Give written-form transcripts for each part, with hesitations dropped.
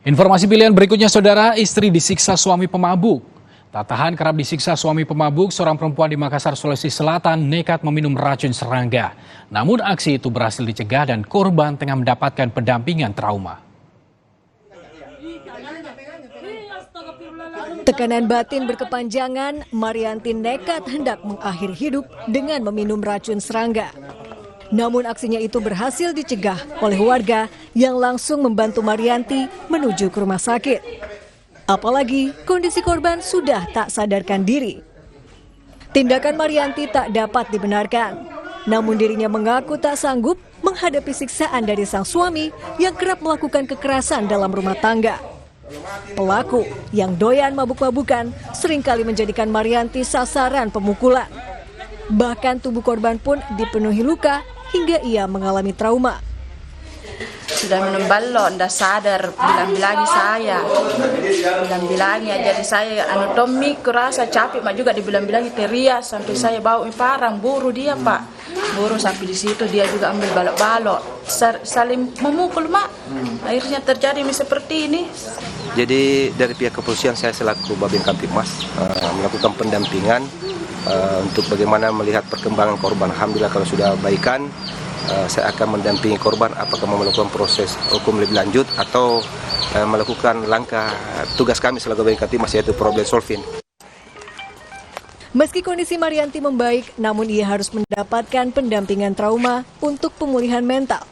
Informasi pilihan berikutnya, saudara, istri disiksa suami pemabuk. Tak tahan kerap disiksa suami pemabuk, seorang perempuan di Makassar, Sulawesi Selatan nekat meminum racun serangga. Namun aksi itu berhasil dicegah dan korban tengah mendapatkan pendampingan trauma. Tekanan batin berkepanjangan, Marianti nekat hendak mengakhiri hidup dengan meminum racun serangga. Namun aksinya itu berhasil dicegah oleh warga yang langsung membantu Marianti menuju ke rumah sakit. Apalagi kondisi korban sudah tak sadarkan diri. Tindakan Marianti tak dapat dibenarkan. Namun dirinya mengaku tak sanggup menghadapi siksaan dari sang suami yang kerap melakukan kekerasan dalam rumah tangga. Pelaku yang doyan mabuk-mabukan seringkali menjadikan Marianti sasaran pemukulan. Bahkan tubuh korban pun dipenuhi luka hingga ia mengalami trauma. Sudah minum balok, ndak sadar, bilang-bilangi saya. Bilang-bilangi, jadi saya Tommy kerasa capek, mak juga dibilang-bilangi teriak sampai saya bawa parang, buru dia pak. Buru sampai di situ dia juga ambil balok-balok, saling memukul mak. Akhirnya terjadi seperti ini. Jadi dari pihak kepolisian saya selaku Babin Kamtibmas melakukan pendampingan untuk bagaimana melihat perkembangan korban. Alhamdulillah kalau sudah baikan, saya akan mendampingi korban apakah mau melakukan proses hukum lebih lanjut atau melakukan langkah tugas kami selaku Babin Kamtibmas, yaitu problem solving. Meski kondisi Marianti membaik, namun ia harus mendapatkan pendampingan trauma untuk pemulihan mental.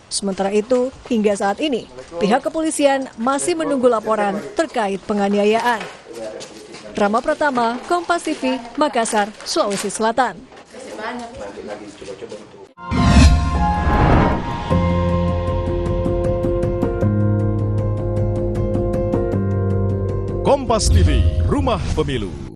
Sementara itu, hingga saat ini, pihak kepolisian masih menunggu laporan terkait penganiayaan. Rama Pratama, Kompas TV, Makassar, Sulawesi Selatan. Kompas TV, Rumah Pemilu.